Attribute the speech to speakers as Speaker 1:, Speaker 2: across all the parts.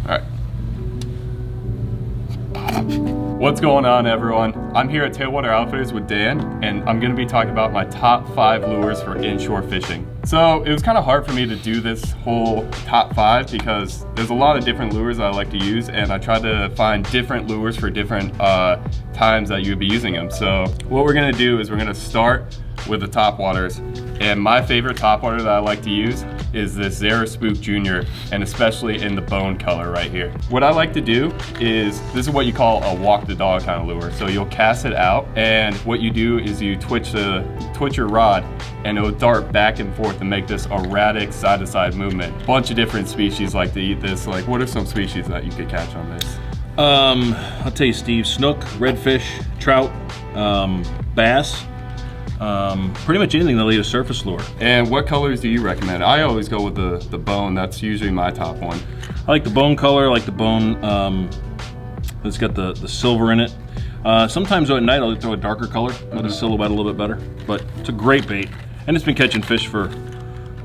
Speaker 1: All right. What's going on, everyone? I'm here at Tailwater Outfitters with Dan, and I'm gonna be talking about my top 5 lures for inshore fishing. So it was kind of hard for me to do this whole top 5 because there's a lot of different lures that I like to use, and I tried to find different lures for different times that you'd be using them. So what we're gonna do is we're gonna start with the Topwaters. And my favorite topwater that I like to use is this Zara Spook Jr., and especially in the bone color right here. What I like to do is, this is what you call a walk the dog kind of lure. So you'll cast it out, and what you do is you twitch your rod, and it'll dart back and forth and make this erratic side to side movement. Bunch of different species like to eat this. Like, what are some species that you could catch on this?
Speaker 2: I'll tell you, Steve, snook, redfish, trout, bass, pretty much anything that'll eat a surface lure.
Speaker 1: And what colors do you recommend? I always go with the bone. That's usually my top one.
Speaker 2: I like the bone color. I like the bone that's got the silver in it. Sometimes at night I'll throw a darker color, let it silhouette a little bit better. But it's a great bait, and it's been catching fish for,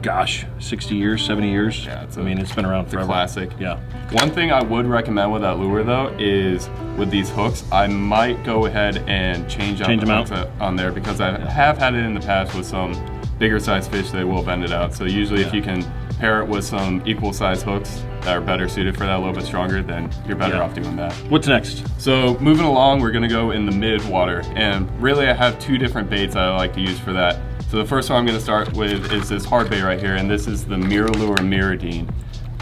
Speaker 2: gosh, 60 years, 70 years. Yeah, it's been around forever.
Speaker 1: It's a classic.
Speaker 2: Yeah.
Speaker 1: One thing I would recommend with that lure though is with these hooks, I might go ahead and change out the hooks on there, because I have had it in the past with some bigger size fish. They will bend it out. So usually if you can pair it with some equal size hooks that are better suited for that, a little bit stronger, then you're better off doing that.
Speaker 2: What's next?
Speaker 1: So moving along, we're gonna go in the mid water, and really I have 2 different baits that I like to use for that. So the first one I'm gonna start with is this hard bait right here, and this is the Mirror Lure Mirrodine.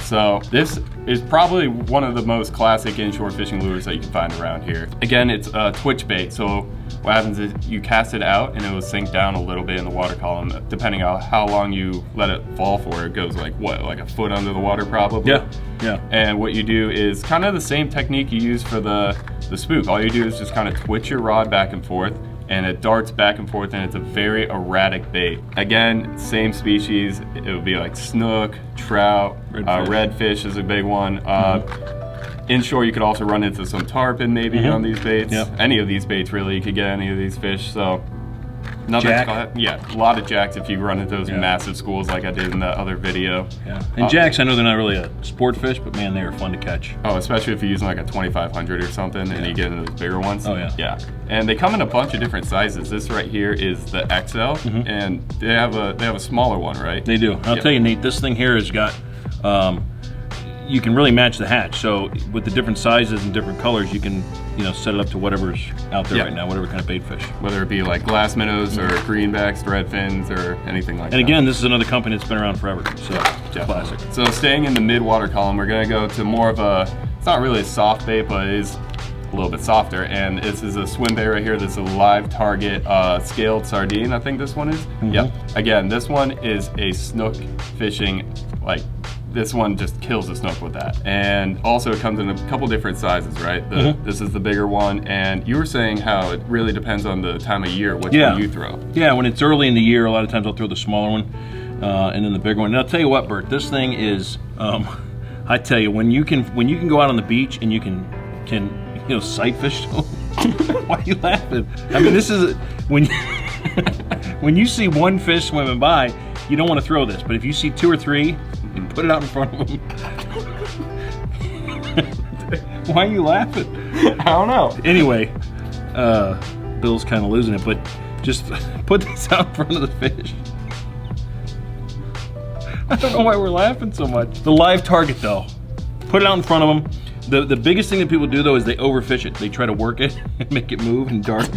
Speaker 1: So this is probably one of the most classic inshore fishing lures that you can find around here. Again, it's a twitch bait, so what happens is you cast it out and it will sink down a little bit in the water column, depending on how long you let it fall for. It goes like, what, like a foot under the water probably?
Speaker 2: Yeah.
Speaker 1: And what you do is kind of the same technique you use for the spook. All you do is just kind of twitch your rod back and forth, and it darts back and forth, and it's a very erratic bait. Again, same species. It would be like snook, trout, redfish is a big one. Inshore, you could also run into some tarpon maybe on these baits. Any of these baits really, you could get any of these fish. So
Speaker 2: jack.
Speaker 1: Yeah, a lot of jacks if you run into those massive schools like I did in that other video.
Speaker 2: Yeah. And jacks, I know they're not really a sport fish, but man, they are fun to catch.
Speaker 1: Oh, especially if you're using like a 2500 or something and you get into those bigger ones.
Speaker 2: Oh yeah.
Speaker 1: Yeah. And they come in a bunch of different sizes. This right here is the XL, and they have a smaller one, right?
Speaker 2: They do. I'll tell you, Nate, this thing here has got, you can really match the hatch. So with the different sizes and different colors, you can, set it up to whatever's out there right now, whatever kind of bait fish.
Speaker 1: Whether it be like glass minnows or greenbacks, redfins, or anything like that.
Speaker 2: And again, this is another company that's been around forever, so classic.
Speaker 1: So staying in the mid-water column, we're gonna go to more of a, it's not really a soft bait, but it is a little bit softer. And this is a swim bait right here. This is a live target scaled sardine, I think this one is. Yep. Again, this one is a snook fishing, like, this one just kills the snook with that. And also it comes in a couple different sizes, right? This is the bigger one, and you were saying how it really depends on the time of year, which one you throw.
Speaker 2: Yeah, when it's early in the year, a lot of times I'll throw the smaller one and then the bigger one. And I'll tell you what, Bert, this thing is, I tell you, when you can go out on the beach and you can sight fish, why are you laughing? I mean, this is, when you see one fish swimming by, you don't want to throw this, but if you see 2 or 3, put it out in front of them. Why are you laughing?
Speaker 1: I don't know.
Speaker 2: Anyway, Bill's kind of losing it, but just put this out in front of the fish. I don't know why we're laughing so much. The live target though, put it out in front of them. The biggest thing that people do though is they overfish it. They try to work it and make it move and dart.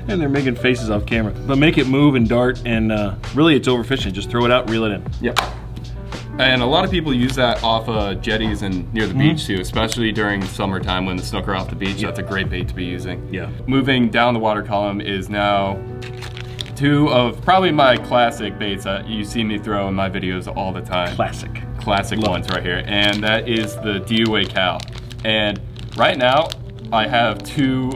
Speaker 2: And they're making faces off camera. But make it move and dart, and really it's overfishing. Just throw it out, reel it in.
Speaker 1: Yep. And a lot of people use that off jetties and near the beach too, especially during summertime when the snook are off the beach. That's a great bait to be using. Yeah. Moving down the water column is now 2 of probably my classic baits that you see me throw in my videos all the time. Classic ones right here, and that is the DOA Cal. And right now I have 2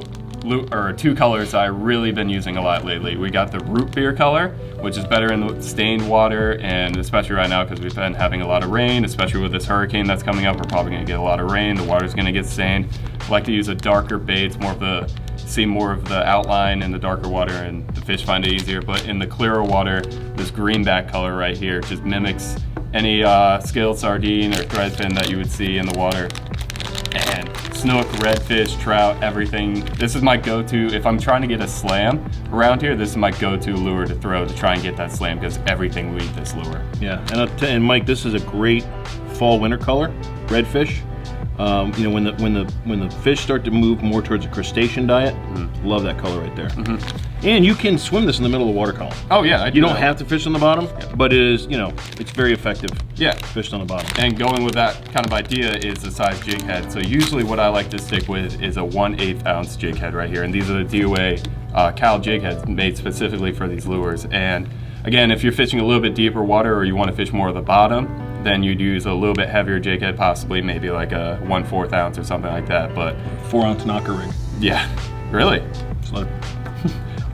Speaker 1: colors that I've really been using a lot lately. We got the root beer color, which is better in the stained water, and especially right now because we've been having a lot of rain, especially with this hurricane that's coming up, we're probably gonna get a lot of rain, the water's gonna get stained. I like to use a darker bait, it's more of the see more of the outline in the darker water and the fish find it easier. But in the clearer water, this greenback color right here just mimics any scaled sardine or threadfin that you would see in the water. And snook, redfish, trout, everything. This is my go-to. If I'm trying to get a slam around here, this is my go-to lure to throw to try and get that slam, because everything will eat this lure.
Speaker 2: Yeah, and Mike, this is a great fall-winter color, redfish. You know, when the fish start to move more towards a crustacean diet, love that color right there. And you can swim this in the middle of the water column.
Speaker 1: Oh yeah,
Speaker 2: you don't have to fish on the bottom, but it is, you know, it's very effective.
Speaker 1: Yeah,
Speaker 2: fished on the bottom.
Speaker 1: And going with that kind of idea is the size jig head. So usually what I like to stick with is a 1/8 ounce jig head right here, and these are the DOA Cal jig heads made specifically for these lures. And again, if you're fishing a little bit deeper water or you want to fish more of the bottom, then you'd use a little bit heavier jig head, possibly maybe like a 1/4 ounce or something like that. But
Speaker 2: 4-ounce knocker rig.
Speaker 1: Yeah, really.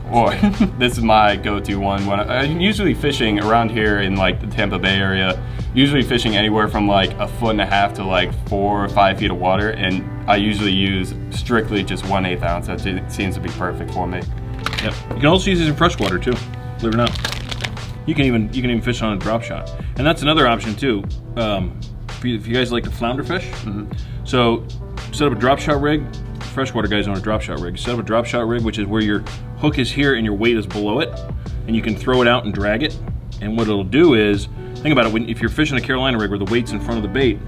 Speaker 1: Or this is my go-to one when I'm usually fishing around here in like the Tampa Bay area. Usually fishing anywhere from like 1.5 feet to like 4 or 5 feet of water, and I usually use strictly just 1/8 ounce. That seems to be perfect for me.
Speaker 2: Yep. You can also use these in freshwater too. Believe it or not. You can even fish on a drop shot, and that's another option too. If you guys like to flounder fish, so set up a drop shot rig. Freshwater guys on a drop shot rig. Set up a drop shot rig, which is where your hook is here and your weight is below it, and you can throw it out and drag it. And what it'll do is, think about it, if you're fishing a Carolina rig where the weight's in front of the bait,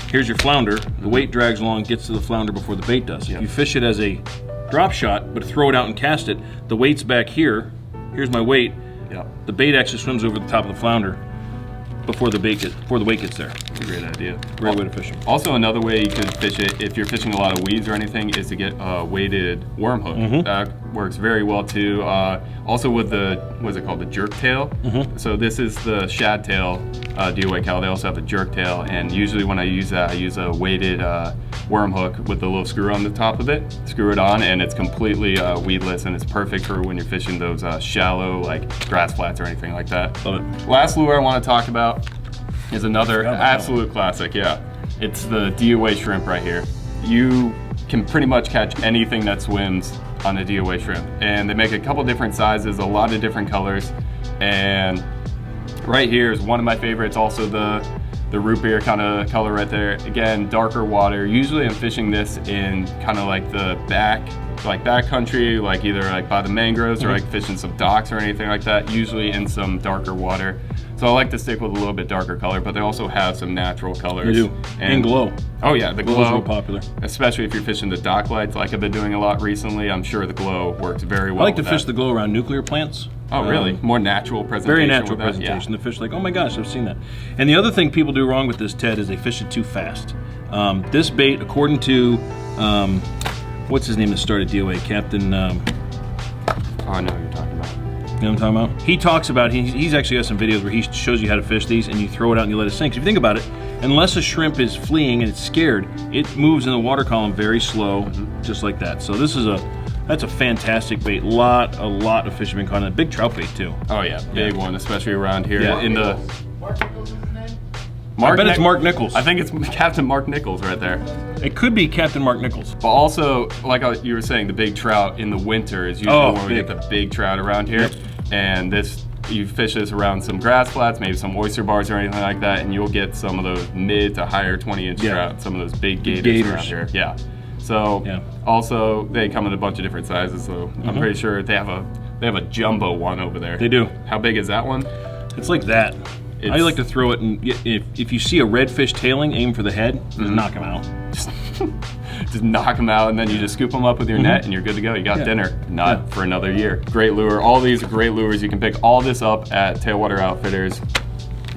Speaker 2: here's your flounder, the weight drags along, gets to the flounder before the bait does. If you fish it as a drop shot, but throw it out and cast it, the weight's back here, here's my weight, the bait actually swims over the top of the flounder before the weight gets there.
Speaker 1: That's a great idea.
Speaker 2: Great way to fish them.
Speaker 1: Also, another way you could fish it if you're fishing a lot of weeds or anything is to get a weighted worm hook. That works very well too. Also with the, what's it called, the jerk tail. So this is the shad tail DOA Cal. They also have a jerk tail, and usually when I use that, I use a weighted worm hook with the little screw on the top of it. Screw it on, and it's completely weedless, and it's perfect for when you're fishing those shallow like grass flats or anything like that.
Speaker 2: Love it.
Speaker 1: Last lure I want to talk about is another absolute classic. Yeah, it's the DOA Shrimp right here. You can pretty much catch anything that swims on a DOA Shrimp, and they make a couple different sizes, a lot of different colors, and right here is one of my favorites. Also the root beer kind of color right there. Again, darker water. Usually I'm fishing this in kind of like the back country, like either like by the mangroves or like fishing some docks or anything like that, usually in some darker water. So I like to stick with a little bit darker color, but they also have some natural colors.
Speaker 2: They do. And glow.
Speaker 1: Oh yeah, the glow.
Speaker 2: Glow's real popular.
Speaker 1: Especially if you're fishing the dock lights like I've been doing a lot recently. I'm sure the glow works very well.
Speaker 2: I like to fish the glow around nuclear plants.
Speaker 1: Oh really? More natural presentation.
Speaker 2: Very natural presentation. The fish are like, oh my gosh, I've seen that. And the other thing people do wrong with this, Ted, is they fish it too fast. This bait, according to, what's his name that started DOA? Captain...
Speaker 1: Oh, I know what you're talking about.
Speaker 2: You know what I'm talking about? He talks about, he's actually got some videos where he shows you how to fish these, and you throw it out and you let it sink. So if you think about it, unless a shrimp is fleeing and it's scared, it moves in the water column very slow, just like that. So this is that's a fantastic bait. A lot of fish have been caught in a big trout bait too.
Speaker 1: Oh yeah, big one, especially around here.
Speaker 2: Yeah.
Speaker 1: In the
Speaker 3: Mark Nichols is his name?
Speaker 2: I bet it's Mark Nichols.
Speaker 1: I think it's Captain Mark Nichols right there.
Speaker 2: It could be Captain Mark Nichols.
Speaker 1: But also, like you were saying, the big trout in the winter is usually when we get the big trout around here. And this, you fish this around some grass flats, maybe some oyster bars or anything like that, and you'll get some of those mid to higher 20-inch trout, some of those big gators around here. Yeah. So also they come in a bunch of different sizes. So I'm pretty sure they have a jumbo one over there.
Speaker 2: They do.
Speaker 1: How big is that one?
Speaker 2: It's like that. I like to throw it, and if you see a redfish tailing, aim for the head, just knock him out.
Speaker 1: Just knock them out, and then you just scoop them up with your net, and you're good to go. You got dinner, not for another year. Great lure. All these are great lures. You can pick all this up at Tailwater Outfitters,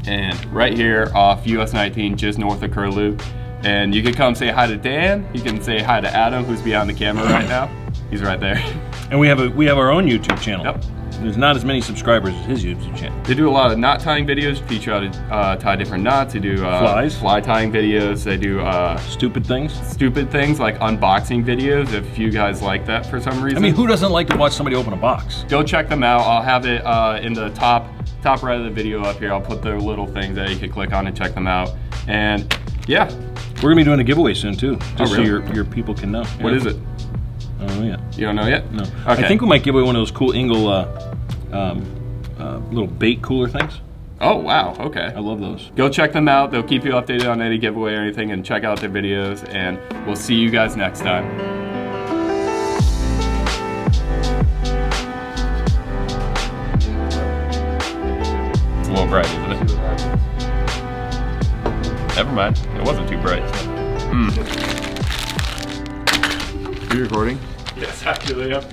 Speaker 1: and right here off US 19, just north of Curlew. And you can come say hi to Dan. You can say hi to Adam, who's behind the camera right now. He's right there.
Speaker 2: And we have our own YouTube channel.
Speaker 1: Yep.
Speaker 2: There's not as many subscribers as his YouTube channel.
Speaker 1: They do a lot of knot tying videos, teach you how to tie different knots. They do fly tying videos. They do
Speaker 2: stupid
Speaker 1: things like unboxing videos, if you guys like that for some reason.
Speaker 2: I mean, who doesn't like to watch somebody open a box?
Speaker 1: Go check them out. I'll have it in the top right of the video up here. I'll put their little things that you can click on and check them out. And yeah.
Speaker 2: We're gonna be doing a giveaway soon too, just
Speaker 1: really?
Speaker 2: so your people can know.
Speaker 1: What is it?
Speaker 2: I don't know yet.
Speaker 1: You don't know yet?
Speaker 2: No.
Speaker 1: Okay.
Speaker 2: I think we might give away one of those cool Ingle little bait cooler things.
Speaker 1: Oh, wow. Okay.
Speaker 2: I love those.
Speaker 1: Go check them out. They'll keep you updated on any giveaway or anything, and check out their videos, and we'll see you guys next time. It's a little bright, isn't it? Never mind. It wasn't too bright. Are you recording? Yes, actually, yep.